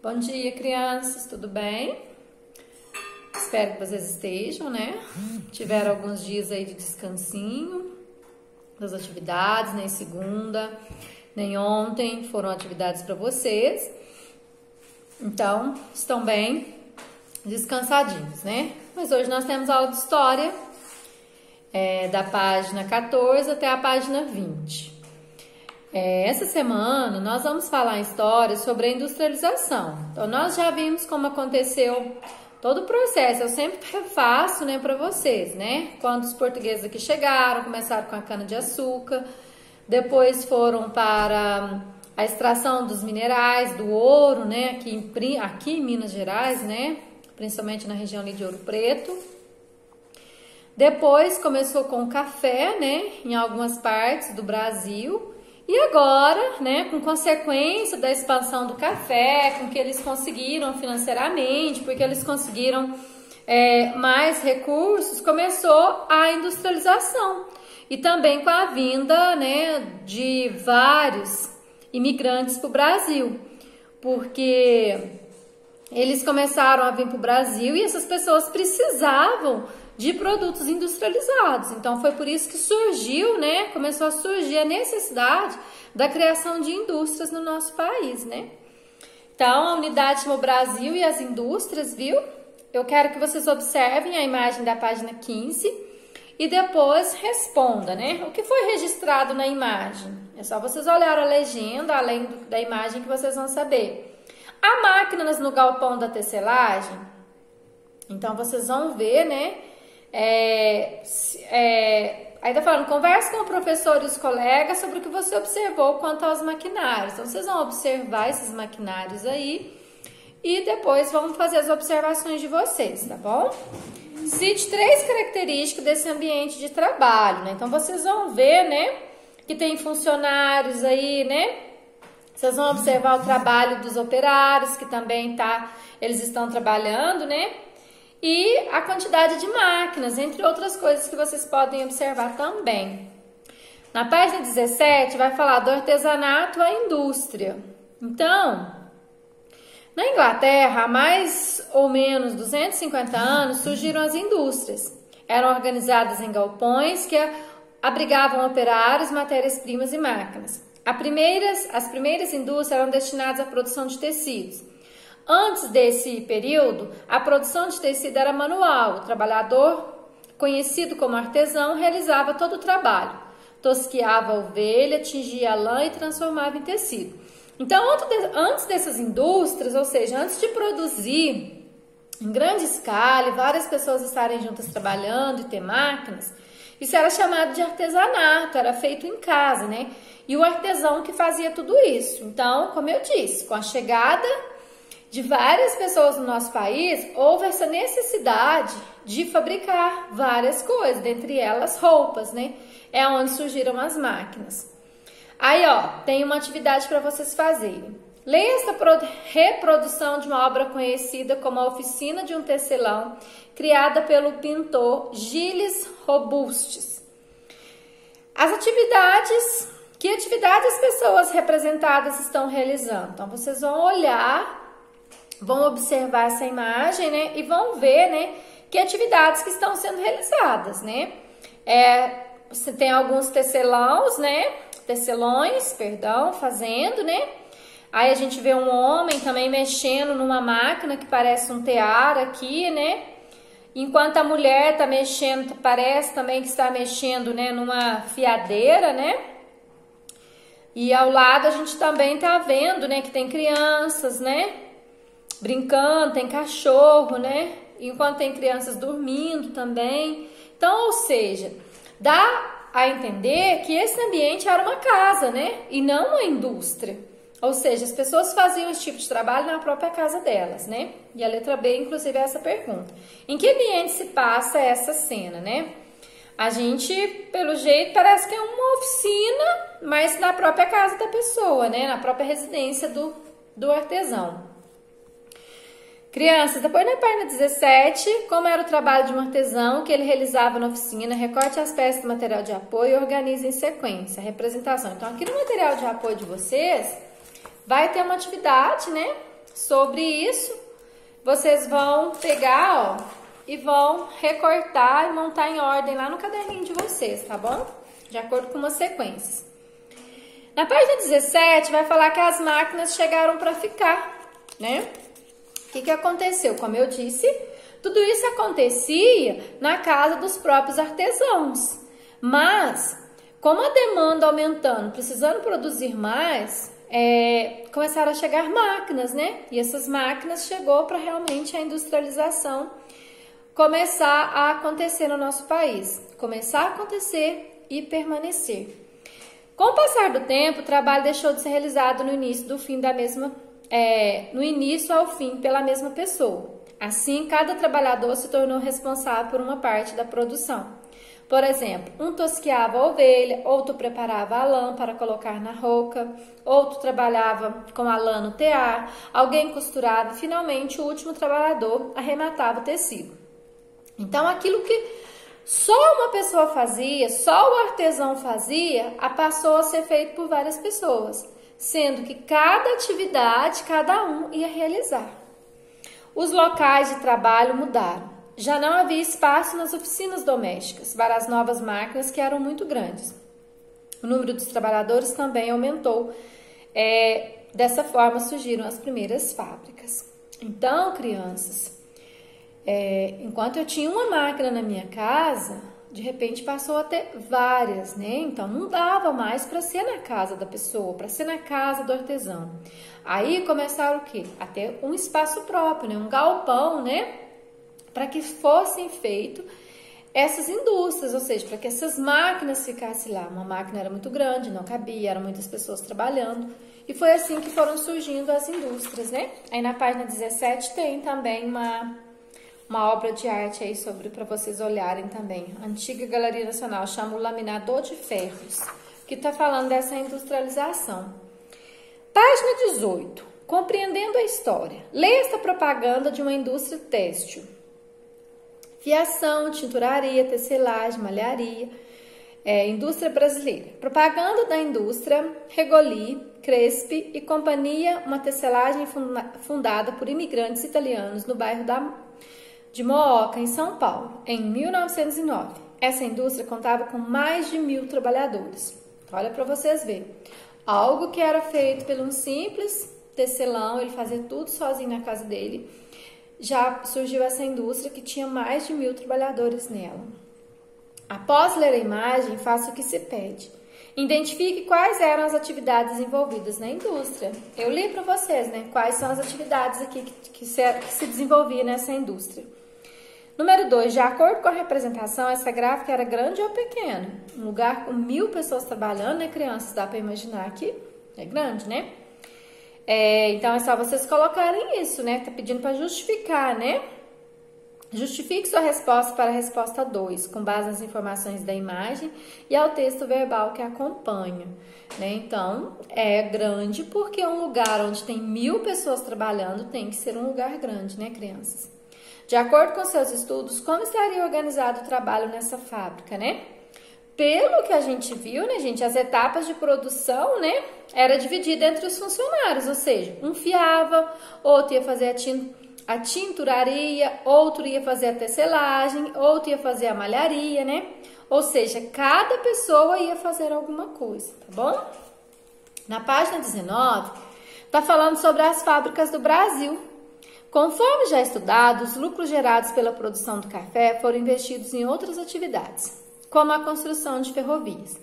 Bom dia, crianças, tudo bem? Espero que vocês estejam, né? Tiveram alguns dias aí de descansinho das atividades, nem segunda, nem ontem foram atividades para vocês. Então, estão bem descansadinhos, né? Mas hoje nós temos aula de história, da página 14 até a página 20. Essa semana nós vamos falar em história sobre a industrialização. Então nós já vimos como aconteceu todo o processo. Eu sempre refaço, né, para vocês, né? Quando os portugueses aqui chegaram, começaram com a cana de açúcar, depois foram para a extração dos minerais, do ouro, né? Aqui em Minas Gerais, né? Principalmente na região ali de Ouro Preto. Depois começou com o café, né? Em algumas partes do Brasil. E agora, né, com consequência da expansão do café, com que eles conseguiram financeiramente, porque eles conseguiram mais recursos, começou a industrialização. E também com a vinda, né, de vários imigrantes para o Brasil, porque eles começaram a vir para o Brasil e essas pessoas precisavam de produtos industrializados. Então foi por isso que surgiu, né? Começou a surgir a necessidade da criação de indústrias no nosso país, né? Então a unidade chama Brasil e as indústrias, viu? Eu quero que vocês observem a imagem da página 15 e depois responda, né? O que foi registrado na imagem? É só vocês olharem a legenda, além da imagem, que vocês vão saber. Há máquinas no galpão da tecelagem? Então vocês vão ver, né? Aí tá falando, converse com o professor e os colegas sobre o que você observou quanto aos maquinários. Então vocês vão observar esses maquinários aí e depois vão fazer as observações de vocês, tá bom? Cite 3 características desse ambiente de trabalho, né? Então vocês vão ver, né, que tem funcionários aí, né? Vocês vão observar o trabalho dos operários, que também eles estão trabalhando, né? E a quantidade de máquinas, entre outras coisas que vocês podem observar também. Na página 17 vai falar do artesanato à indústria. Então, na Inglaterra, há mais ou menos 250 anos, surgiram as indústrias. Eram organizadas em galpões que abrigavam operários, matérias-primas e máquinas. As primeiras indústrias eram destinadas à produção de tecidos. Antes desse período, a produção de tecido era manual. O trabalhador, conhecido como artesão, realizava todo o trabalho. Tosquiava a ovelha, tingia a lã e transformava em tecido. Então, antes dessas indústrias, ou seja, antes de produzir em grande escala e várias pessoas estarem juntas trabalhando e ter máquinas, isso era chamado de artesanato, era feito em casa, né? E o artesão que fazia tudo isso. Então, como eu disse, com a chegada de várias pessoas no nosso país, houve essa necessidade de fabricar várias coisas, dentre elas roupas, né? É onde surgiram as máquinas. Aí, ó, tem uma atividade para vocês fazerem. Leia essa reprodução de uma obra conhecida como A Oficina de um Tecelão, criada pelo pintor Gilles Robustes. Que atividades as pessoas representadas estão realizando? Então, vocês vão olhar, vão observar essa imagem, né? E vão ver, né, que atividades que estão sendo realizadas, né? Você tem alguns tecelões, fazendo, né? Aí a gente vê um homem também mexendo numa máquina que parece um tear aqui, né? Enquanto a mulher tá mexendo, parece também que está mexendo, né, numa fiadeira, né? E ao lado a gente também tá vendo, né, que tem crianças, né, brincando, tem cachorro, né? Enquanto tem crianças dormindo também. Então, ou seja, dá a entender que esse ambiente era uma casa, né? E não uma indústria. Ou seja, as pessoas faziam esse tipo de trabalho na própria casa delas, né? E a letra B, inclusive, é essa pergunta. Em que ambiente se passa essa cena, né? A gente, pelo jeito, parece que é uma oficina, mas na própria casa da pessoa, né? Na própria residência do artesão. Crianças, depois na página 17, como era o trabalho de um artesão que ele realizava na oficina, recorte as peças do material de apoio e organize em sequência a representação. Então, aqui no material de apoio de vocês, vai ter uma atividade, né? sobre isso, vocês vão pegar, ó, e vão recortar e montar em ordem lá no caderninho de vocês, tá bom? De acordo com umas sequências. Na página 17 vai falar que as máquinas chegaram para ficar, né? O que aconteceu? Como eu disse, tudo isso acontecia na casa dos próprios artesãos. Mas, como a demanda aumentando, precisando produzir mais, começaram a chegar máquinas, né? E essas máquinas chegou para realmente a industrialização começar a acontecer no nosso país. Começar a acontecer e permanecer. Com o passar do tempo, o trabalho deixou de ser realizado no início ao fim pela mesma pessoa. Assim, cada trabalhador se tornou responsável por uma parte da produção. Por exemplo, um tosquiava a ovelha, outro preparava a lã para colocar na rouca, outro trabalhava com a lã no tear, alguém costurava e, finalmente, o último trabalhador arrematava o tecido. Então, aquilo que só uma pessoa fazia, só o artesão fazia, passou a ser feito por várias pessoas, sendo que cada atividade, cada um ia realizar. Os locais de trabalho mudaram. Já não havia espaço nas oficinas domésticas para as novas máquinas que eram muito grandes. O número dos trabalhadores também aumentou. Dessa forma surgiram as primeiras fábricas. Então, crianças, enquanto eu tinha uma máquina na minha casa, de repente passou a ter várias, né? Então não dava mais para ser na casa da pessoa, para ser na casa do artesão. Aí começaram o quê? A ter um espaço próprio, né? Um galpão, né? Para que fossem feitas essas indústrias, ou seja, para que essas máquinas ficassem lá. Uma máquina era muito grande, não cabia, eram muitas pessoas trabalhando. E foi assim que foram surgindo as indústrias, né? Aí na página 17 tem também uma obra de arte aí para vocês olharem também. A antiga Galeria Nacional chama o Laminador de Ferros, que está falando dessa industrialização. Página 18. Compreendendo a história. Leia esta propaganda de uma indústria têxtil. Fiação, tinturaria, tecelagem, malharia, indústria brasileira. Propaganda da indústria Regoli, Crespi e Companhia, uma tecelagem fundada por imigrantes italianos no bairro de Mooca, em São Paulo, em 1909. Essa indústria contava com mais de 1.000 trabalhadores. Olha para vocês verem. Algo que era feito por um simples tecelão, ele fazia tudo sozinho na casa dele. Já surgiu essa indústria que tinha mais de 1.000 trabalhadores nela. Após ler a imagem, faça o que se pede. Identifique quais eram as atividades envolvidas na indústria. Eu li para vocês, né? Quais são as atividades aqui que se desenvolvia nessa indústria. Número 2, de acordo com a representação, essa gráfica era grande ou pequena? Um lugar com 1.000 pessoas trabalhando, né, crianças? Dá para imaginar que é grande, né? Então é só vocês colocarem isso, né? Tá pedindo para justificar, né? Justifique sua resposta para a resposta 2, com base nas informações da imagem e ao texto verbal que acompanha, né? Então, é grande porque um lugar onde tem 1.000 pessoas trabalhando tem que ser um lugar grande, né, crianças? De acordo com seus estudos, como estaria organizado o trabalho nessa fábrica, né? Pelo que a gente viu, né, gente, as etapas de produção, né, era dividida entre os funcionários, ou seja, um fiava, outro ia fazer a tinturaria, outro ia fazer a tecelagem, outro ia fazer a malharia, né? Ou seja, cada pessoa ia fazer alguma coisa, tá bom? Na página 19, tá falando sobre as fábricas do Brasil. Conforme já estudado, os lucros gerados pela produção do café foram investidos em outras atividades, como a construção de ferrovias.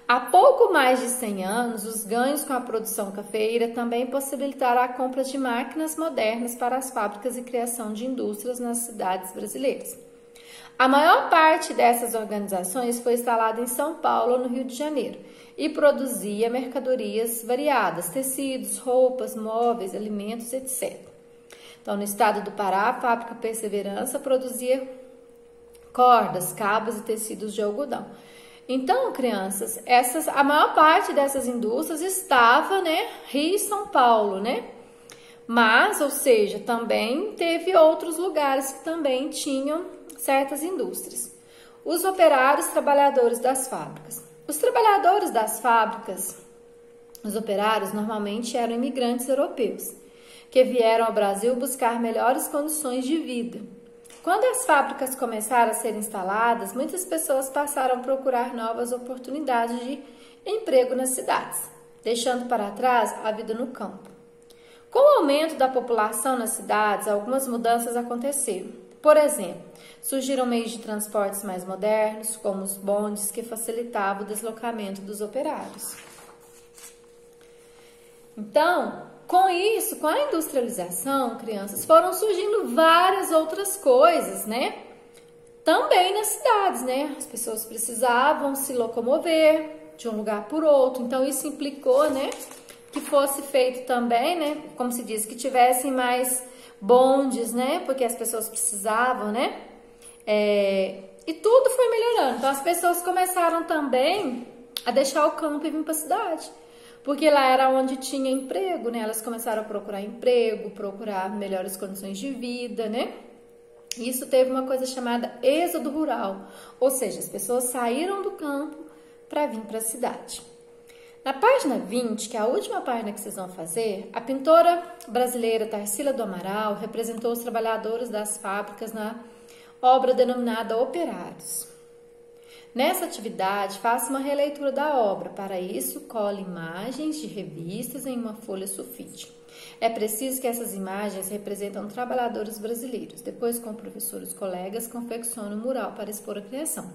Há pouco mais de 100 anos, os ganhos com a produção cafeeira também possibilitaram a compra de máquinas modernas para as fábricas e criação de indústrias nas cidades brasileiras. A maior parte dessas organizações foi instalada em São Paulo, no Rio de Janeiro, e produzia mercadorias variadas, tecidos, roupas, móveis, alimentos, etc. Então, no estado do Pará, a fábrica Perseverança produzia cordas, cabos e tecidos de algodão. Então, crianças, a maior parte dessas indústrias estava, né, Rio e São Paulo, né? Mas, ou seja, também teve outros lugares que também tinham certas indústrias. Os operários, trabalhadores das fábricas. Os trabalhadores das fábricas, os operários, normalmente eram imigrantes europeus, que vieram ao Brasil buscar melhores condições de vida. Quando as fábricas começaram a ser instaladas, muitas pessoas passaram a procurar novas oportunidades de emprego nas cidades, deixando para trás a vida no campo. Com o aumento da população nas cidades, algumas mudanças aconteceram. Por exemplo, surgiram meios de transportes mais modernos, como os bondes, que facilitavam o deslocamento dos operários. Então, com isso, com a industrialização, crianças, foram surgindo várias outras coisas, né? Também nas cidades, né? As pessoas precisavam se locomover de um lugar por outro. Então, isso implicou, né, que fosse feito também, né, como se diz, que tivessem mais bondes, né, porque as pessoas precisavam, né? E tudo foi melhorando. Então, as pessoas começaram também a deixar o campo e vir para a cidade. Porque lá era onde tinha emprego, né? Elas começaram a procurar emprego, procurar melhores condições de vida, né? E isso teve uma coisa chamada êxodo rural, ou seja, as pessoas saíram do campo para vir para a cidade. Na página 20, que é a última página que vocês vão fazer, a pintora brasileira Tarsila do Amaral representou os trabalhadores das fábricas na obra denominada Operários. Nessa atividade, faça uma releitura da obra. Para isso, cole imagens de revistas em uma folha sulfite. É preciso que essas imagens representam trabalhadores brasileiros. Depois, com professores colegas, confeccione um mural para expor a criação.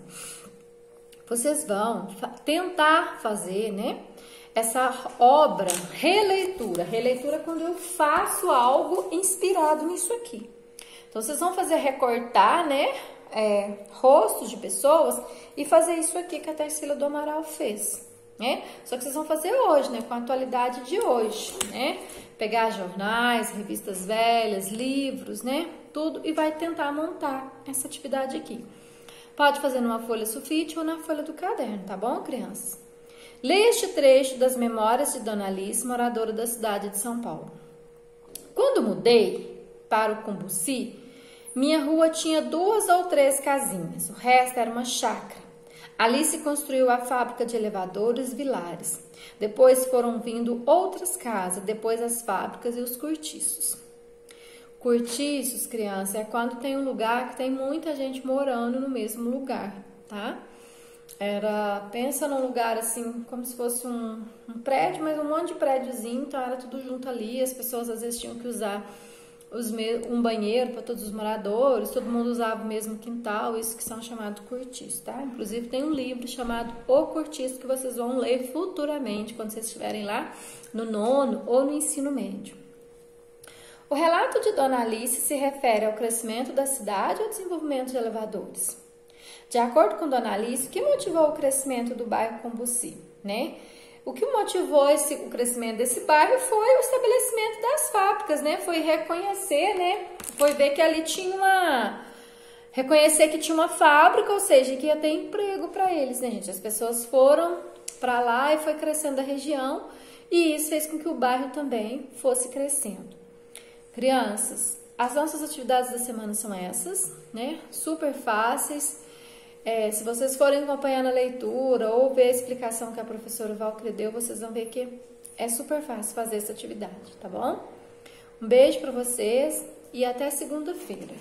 Vocês vão tentar fazer, né, essa obra, releitura. Releitura é quando eu faço algo inspirado nisso aqui. Então, vocês vão fazer recortar, né, rostos de pessoas e fazer isso aqui que a Tarsila do Amaral fez, né? Só que vocês vão fazer hoje, né, com a atualidade de hoje, né? Pegar jornais, revistas velhas, livros, né, tudo, e vai tentar montar essa atividade aqui. Pode fazer numa folha sulfite ou na folha do caderno, tá bom, crianças? Leia este trecho das memórias de Dona Alice, moradora da cidade de São Paulo. Quando mudei para o Cambuci, minha rua tinha 2 ou 3 casinhas, o resto era uma chácara. Alice construiu a fábrica de elevadores Vilares. Depois foram vindo outras casas, depois as fábricas e os cortiços. Cortiços, criança, é quando tem um lugar que tem muita gente morando no mesmo lugar, tá? Pensa num lugar assim, como se fosse um prédio, mas um monte de prédiozinho, então era tudo junto ali, as pessoas às vezes tinham que usar um banheiro para todos os moradores, todo mundo usava o mesmo quintal, isso que são chamados cortiços, tá? Inclusive tem um livro chamado O Cortiço que vocês vão ler futuramente, quando vocês estiverem lá no 9º ou no ensino médio. O relato de Dona Alice se refere ao crescimento da cidade ou ao desenvolvimento de elevadores. De acordo com Dona Alice, o que motivou o crescimento do bairro Cambuci, né? O que motivou o crescimento desse bairro foi o estabelecimento das fábricas, né? Foi reconhecer, né? Foi ver que ali tinha reconhecer que tinha uma fábrica, ou seja, que ia ter emprego para eles, né, gente? As pessoas foram para lá e foi crescendo a região e isso fez com que o bairro também fosse crescendo. Crianças, as nossas atividades da semana são essas, né? Super fáceis. Se vocês forem acompanhando a leitura ou ver a explicação que a professora Valkyrie deu, vocês vão ver que é super fácil fazer essa atividade, tá bom? Um beijo para vocês e até segunda-feira.